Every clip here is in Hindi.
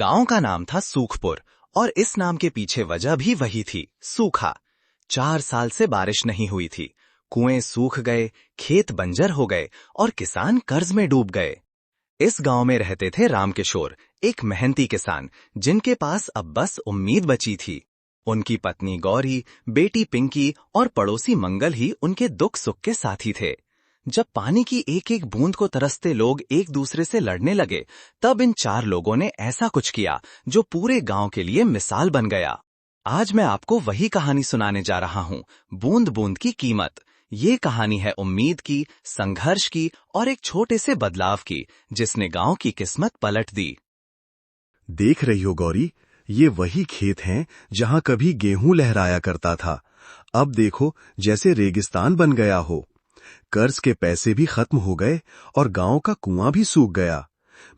गांव का नाम था सूखपुर और इस नाम के पीछे वजह भी वही थी, सूखा। 4 साल से बारिश नहीं हुई थी। कुएं सूख गए, खेत बंजर हो गए और किसान कर्ज में डूब गए। इस गांव में रहते थे रामकिशोर, एक मेहनती किसान जिनके पास अब बस उम्मीद बची थी। उनकी पत्नी गौरी, बेटी पिंकी और पड़ोसी मंगल ही उनके दुख सुख के साथी थे। जब पानी की एक एक बूंद को तरसते लोग एक दूसरे से लड़ने लगे, तब इन 4 लोगों ने ऐसा कुछ किया जो पूरे गांव के लिए मिसाल बन गया। आज मैं आपको वही कहानी सुनाने जा रहा हूं, बूंद बूंद की कीमत। ये कहानी है उम्मीद की, संघर्ष की और एक छोटे से बदलाव की, जिसने गांव की किस्मत पलट दी। देख रही हो गौरी, ये वही खेत हैं जहां कभी गेहूं लहराया करता था। अब देखो जैसे रेगिस्तान बन गया हो। कर्ज के पैसे भी खत्म हो गए और गांव का कुआं भी सूख गया।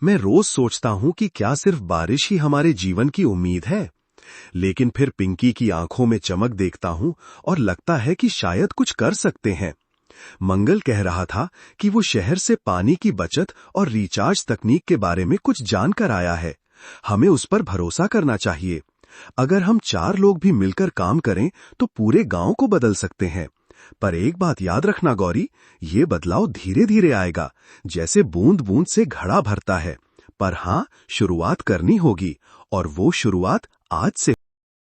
मैं रोज सोचता हूं कि क्या सिर्फ बारिश ही हमारे जीवन की उम्मीद है? लेकिन फिर पिंकी की आंखों में चमक देखता हूं और लगता है कि शायद कुछ कर सकते हैं। मंगल कह रहा था कि वो शहर से पानी की बचत और रिचार्ज तकनीक के बारे में कुछ जानकर आया है। हमें उस पर भरोसा करना चाहिए। अगर हम 4 लोग भी मिलकर काम करें तो पूरे गांव को बदल सकते हैं। पर एक बात याद रखना गौरी, ये बदलाव धीरे धीरे आएगा, जैसे बूंद बूंद से घड़ा भरता है। पर हाँ, शुरुआत करनी होगी और वो शुरुआत आज से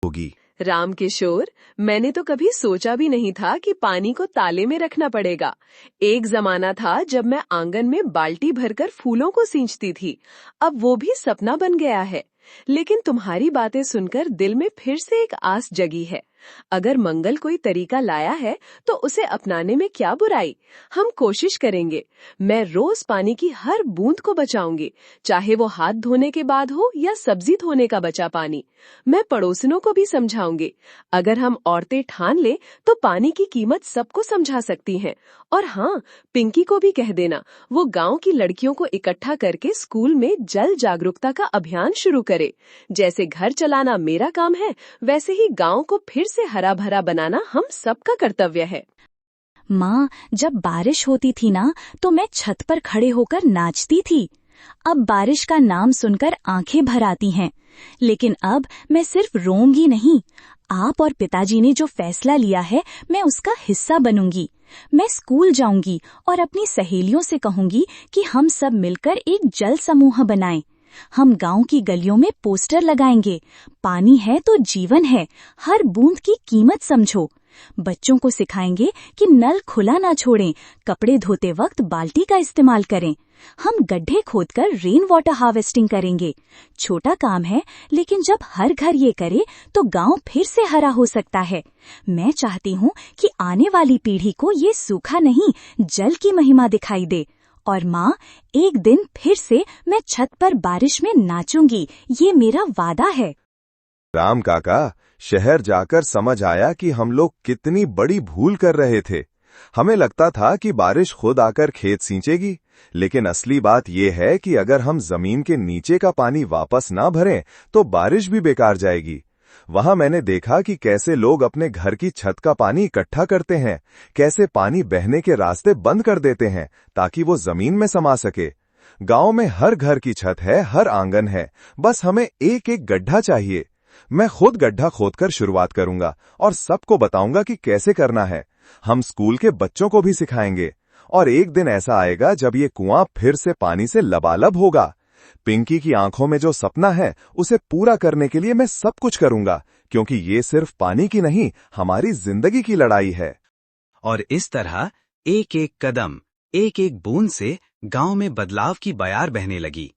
होगी। रामकिशोर, मैंने तो कभी सोचा भी नहीं था कि पानी को ताले में रखना पड़ेगा। एक जमाना था जब मैं आंगन में बाल्टी भरकर फूलों को सींचती थी। अब वो भी सपना बन गया है। लेकिन तुम्हारी बातें सुनकर दिल में फिर से एक आस जगी है। अगर मंगल कोई तरीका लाया है तो उसे अपनाने में क्या बुराई। हम कोशिश करेंगे। मैं रोज पानी की हर बूंद को बचाऊंगी, चाहे वो हाथ धोने के बाद हो या सब्जी धोने का बचा पानी। मैं पड़ोसियों को भी समझाऊंगी। अगर हम औरतें ठान ले तो पानी की कीमत सबको समझा सकती हैं। और हाँ, पिंकी को भी कह देना, वो गांव की लड़कियों को इकट्ठा करके स्कूल में जल जागरूकता का अभियान शुरू करे। जैसे घर चलाना मेरा काम है, वैसे ही गांव को फिर से हरा भरा बनाना हम सबका कर्तव्य है। माँ, जब बारिश होती थी ना तो मैं छत पर खड़े होकर नाचती थी। अब बारिश का नाम सुनकर आंखें भर आती हैं। लेकिन अब मैं सिर्फ रोऊंगी नहीं, आप और पिताजी ने जो फैसला लिया है मैं उसका हिस्सा बनूंगी। मैं स्कूल जाऊंगी और अपनी सहेलियों से कहूंगी कि हम सब मिलकर एक जल समूह बनाएं। हम गांव की गलियों में पोस्टर लगाएंगे, पानी है तो जीवन है, हर बूंद की कीमत समझो। बच्चों को सिखाएंगे कि नल खुला ना छोड़ें, कपड़े धोते वक्त बाल्टी का इस्तेमाल करें। हम गड्ढे खोदकर रेन वाटर हार्वेस्टिंग करेंगे। छोटा काम है, लेकिन जब हर घर ये करे तो गांव फिर से हरा हो सकता है। मैं चाहती हूँ कि आने वाली पीढ़ी को ये सूखा नहीं, जल की महिमा दिखाई दे। और माँ, एक दिन फिर से मैं छत पर बारिश में नाचूंगी, ये मेरा वादा है। राम काका, शहर जाकर समझ आया कि हम लोग कितनी बड़ी भूल कर रहे थे। हमें लगता था कि बारिश खुद आकर खेत सींचेगी, लेकिन असली बात यह है कि अगर हम जमीन के नीचे का पानी वापस ना भरें तो बारिश भी बेकार जाएगी। वहां मैंने देखा कि कैसे लोग अपने घर की छत का पानी इकट्ठा करते हैं, कैसे पानी बहने के रास्ते बंद कर देते हैं ताकि वो जमीन में समा सके। गांव में हर घर की छत है, हर आंगन है, बस हमें एक एक गड्ढा चाहिए। मैं खुद गड्ढा खोदकर शुरुआत करूंगा और सबको बताऊंगा कि कैसे करना है। हम स्कूल के बच्चों को भी सिखाएंगे और एक दिन ऐसा आएगा जब ये कुआं फिर से पानी से लबालब होगा। पिंकी की आंखों में जो सपना है उसे पूरा करने के लिए मैं सब कुछ करूंगा, क्योंकि ये सिर्फ पानी की नहीं, हमारी जिंदगी की लड़ाई है। और इस तरह एक एक कदम, एक एक बूंद से गांव में बदलाव की बयार बहने लगी।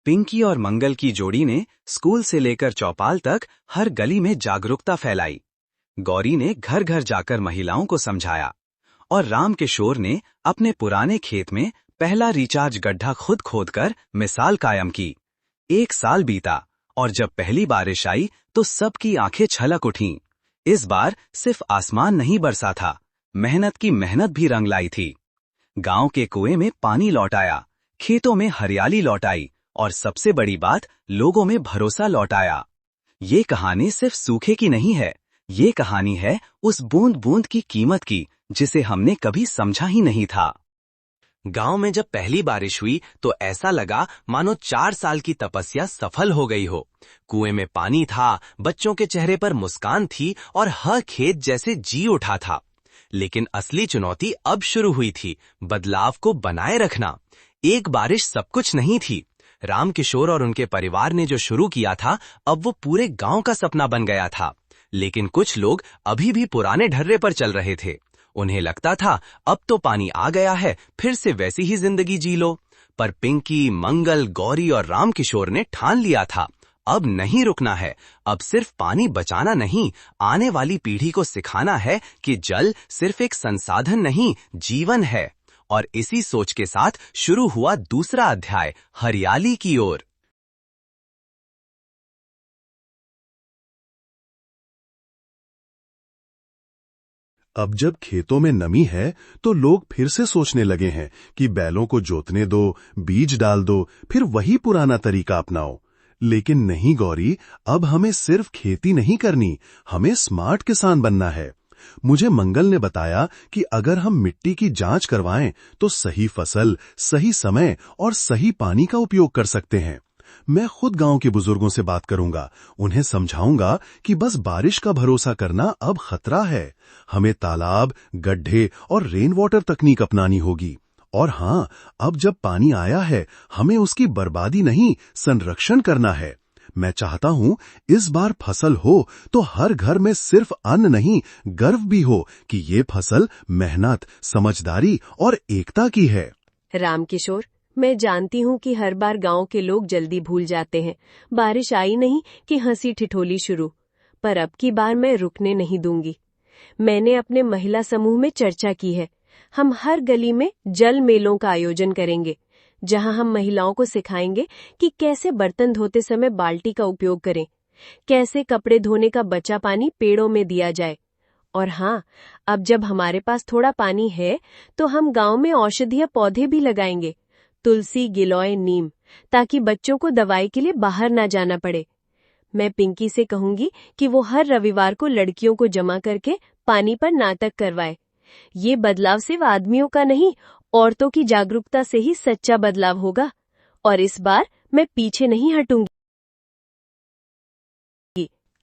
पिंकी और मंगल की जोड़ी ने स्कूल से लेकर चौपाल तक हर गली में जागरूकता फैलाई। गौरी ने घर घर जाकर महिलाओं को समझाया और रामकिशोर ने अपने पुराने खेत में पहला रिचार्ज गड्ढा खुद खोदकर मिसाल कायम की। 1 साल बीता और जब पहली बारिश आई तो सबकी आंखें छलक उठीं। इस बार सिर्फ आसमान नहीं बरसा था, मेहनत की मेहनत भी रंग लाई थी। गांव के कुएं में पानी लौट आया, खेतों में हरियाली लौट आई और सबसे बड़ी बात, लोगों में भरोसा लौट आया। ये कहानी सिर्फ सूखे की नहीं है, ये कहानी है उस बूंद बूंद की कीमत की जिसे हमने कभी समझा ही नहीं था। गांव में जब पहली बारिश हुई तो ऐसा लगा मानो 4 साल की तपस्या सफल हो गई हो। कुएं में पानी था, बच्चों के चेहरे पर मुस्कान थी और हर खेत जैसे जी उठा था। लेकिन असली चुनौती अब शुरू हुई थी, बदलाव को बनाए रखना। एक बारिश सब कुछ नहीं थी। राम किशोर और उनके परिवार ने जो शुरू किया था, अब वो पूरे गांव का सपना बन गया था। लेकिन कुछ लोग अभी भी पुराने ढर्रे पर चल रहे थे। उन्हें लगता था अब तो पानी आ गया है, फिर से वैसी ही जिंदगी जी लो। पर पिंकी, मंगल, गौरी और राम किशोर ने ठान लिया था, अब नहीं रुकना है। अब सिर्फ पानी बचाना नहीं, आने वाली पीढ़ी को सिखाना है कि जल सिर्फ एक संसाधन नहीं, जीवन है। और इसी सोच के साथ शुरू हुआ दूसरा अध्याय, हरियाली की ओर। अब जब खेतों में नमी है तो लोग फिर से सोचने लगे हैं कि बैलों को जोतने दो, बीज डाल दो, फिर वही पुराना तरीका अपनाओ। लेकिन नहीं गौरी, अब हमें सिर्फ खेती नहीं करनी, हमें स्मार्ट किसान बनना है। मुझे मंगल ने बताया कि अगर हम मिट्टी की जांच करवाएं तो सही फसल, सही समय और सही पानी का उपयोग कर सकते हैं। मैं खुद गांव के बुजुर्गों से बात करूंगा, उन्हें समझाऊंगा कि बस बारिश का भरोसा करना अब खतरा है। हमें तालाब, गड्ढे और रेन वाटर तकनीक अपनानी होगी। और हाँ, अब जब पानी आया है, हमें उसकी बर्बादी नहीं, संरक्षण करना है। मैं चाहता हूं इस बार फसल हो तो हर घर में सिर्फ अन्न नहीं, गर्व भी हो कि ये फसल मेहनत, समझदारी और एकता की है। रामकिशोर, मैं जानती हूँ कि हर बार गांव के लोग जल्दी भूल जाते हैं। बारिश आई नहीं कि हंसी ठिठोली शुरू। पर अब की बार मैं रुकने नहीं दूंगी। मैंने अपने महिला समूह में चर्चा की है। हम हर गली में जल मेलों का आयोजन करेंगे, जहां हम महिलाओं को सिखाएंगे कि कैसे बर्तन धोते समय बाल्टी का उपयोग करें, कैसे कपड़े धोने का बचा पानी पेड़ों में दिया जाए। और हाँ, अब जब हमारे पास थोड़ा पानी है तो हम गांव में औषधीय पौधे भी लगाएंगे, तुलसी, गिलोय, नीम, ताकि बच्चों को दवाई के लिए बाहर ना जाना पड़े। मैं पिंकी से कहूंगी कि वो हर रविवार को लड़कियों को जमा करके पानी पर नाटक करवाए। ये बदलाव सिर्फ आदमियों का नहीं, औरतों की जागरूकता से ही सच्चा बदलाव होगा। और इस बार मैं पीछे नहीं हटूंगी।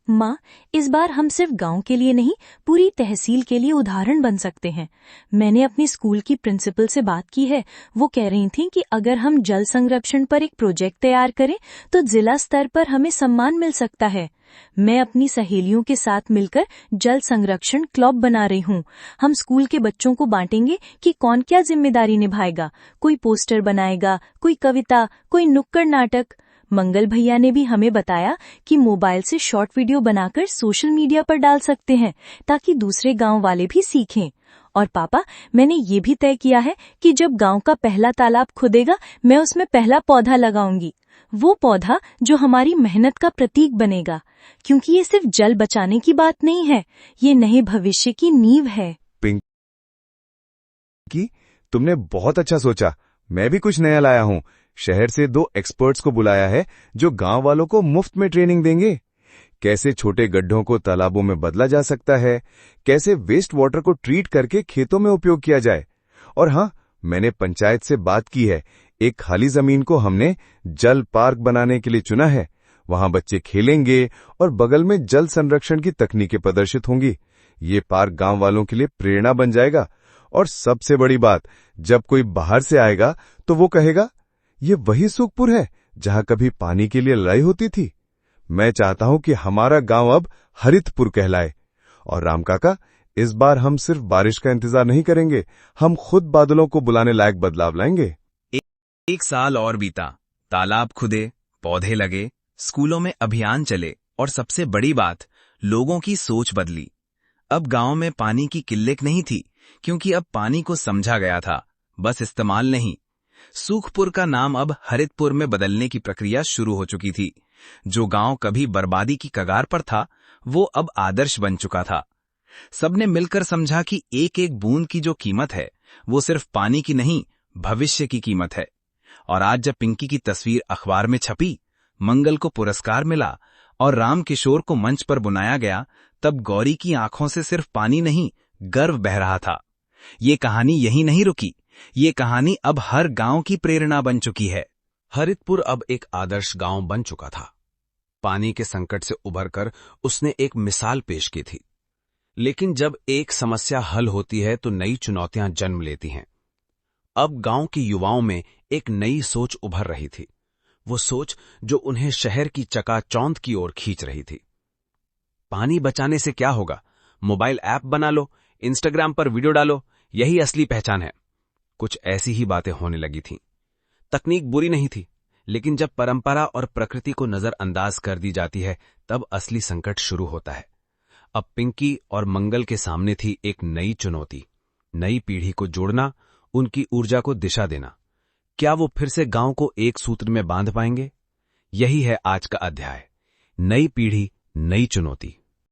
माँ, इस बार हम सिर्फ गांव के लिए नहीं, पूरी तहसील के लिए उदाहरण बन सकते हैं। मैंने अपनी स्कूल की प्रिंसिपल से बात की है। वो कह रही थी कि अगर हम जल संरक्षण पर एक प्रोजेक्ट तैयार करें तो जिला स्तर पर हमें सम्मान मिल सकता है। मैं अपनी सहेलियों के साथ मिलकर जल संरक्षण क्लब बना रही हूँ। हम स्कूल के बच्चों को बांटेंगे कि कौन क्या जिम्मेदारी निभाएगा। कोई पोस्टर बनाएगा, कोई कविता, कोई नुक्कड़ नाटक। मंगल भैया ने भी हमें बताया कि मोबाइल से शॉर्ट वीडियो बनाकर सोशल मीडिया पर डाल सकते हैं, ताकि दूसरे गांव वाले भी सीखें। और पापा, मैंने ये भी तय किया है कि जब गांव का पहला तालाब खुदेगा, मैं उसमें पहला पौधा लगाऊंगी। वो पौधा जो हमारी मेहनत का प्रतीक बनेगा, क्योंकि ये सिर्फ जल बचाने की बात नहीं है, ये नए भविष्य की नींव है। पिंकी, तुमने बहुत अच्छा सोचा। मैं भी कुछ नया लाया हूँ। शहर से 2 एक्सपर्ट्स को बुलाया है जो गांव वालों को मुफ्त में ट्रेनिंग देंगे। कैसे छोटे गड्ढों को तालाबों में बदला जा सकता है, कैसे वेस्ट वाटर को ट्रीट करके खेतों में उपयोग किया जाए। और हाँ, मैंने पंचायत से बात की है। एक खाली जमीन को हमने जल पार्क बनाने के लिए चुना है। वहां बच्चे खेलेंगे और बगल में जल संरक्षण की तकनीकें प्रदर्शित होंगी। ये पार्क गांव वालों के लिए प्रेरणा बन जाएगा। और सबसे बड़ी बात, जब कोई बाहर से आएगा तो वो कहेगा, ये वही सुखपुर है जहां कभी पानी के लिए लड़ाई होती थी। मैं चाहता हूं कि हमारा गांव अब हरितपुर कहलाए। और राम काका, इस बार हम सिर्फ बारिश का इंतजार नहीं करेंगे, हम खुद बादलों को बुलाने लायक बदलाव लाएंगे। एक साल और बीता, तालाब खुदे, पौधे लगे, स्कूलों में अभियान चले और सबसे बड़ी बात, लोगों की सोच बदली। अब गांव में पानी की किल्लत नहीं थी, क्योंकि अब पानी को समझा गया था, बस इस्तेमाल नहीं। सुखपुर का नाम अब हरितपुर में बदलने की प्रक्रिया शुरू हो चुकी थी। जो गांव कभी बर्बादी की कगार पर था, वो अब आदर्श बन चुका था। सबने मिलकर समझा कि एक एक बूंद की जो कीमत है, वो सिर्फ पानी की नहीं, भविष्य की कीमत है। और आज जब पिंकी की तस्वीर अखबार में छपी, मंगल को पुरस्कार मिला और राम किशोर को मंच पर बुलाया गया, तब गौरी की आंखों से सिर्फ पानी नहीं, गर्व बह रहा था। ये कहानी यहीं नहीं रुकी। ये कहानी अब हर गांव की प्रेरणा बन चुकी है। हरितपुर अब एक आदर्श गांव बन चुका था। पानी के संकट से उभरकर उसने एक मिसाल पेश की थी। लेकिन जब एक समस्या हल होती है तो नई चुनौतियां जन्म लेती हैं। अब गांव के युवाओं में एक नई सोच उभर रही थी, वो सोच जो उन्हें शहर की चकाचौंध की ओर खींच रही थी। पानी बचाने से क्या होगा, मोबाइल ऐप बना लो, इंस्टाग्राम पर वीडियो डालो, यही असली पहचान है। कुछ ऐसी ही बातें होने लगी थीं। तकनीक बुरी नहीं थी, लेकिन जब परंपरा और प्रकृति को नजरअंदाज कर दी जाती है तब असली संकट शुरू होता है। अब पिंकी और मंगल के सामने थी एक नई चुनौती, नई पीढ़ी को जोड़ना, उनकी ऊर्जा को दिशा देना। क्या वो फिर से गांव को एक सूत्र में बांध पाएंगे? यही है आज का अध्याय, नई पीढ़ी, नई चुनौती।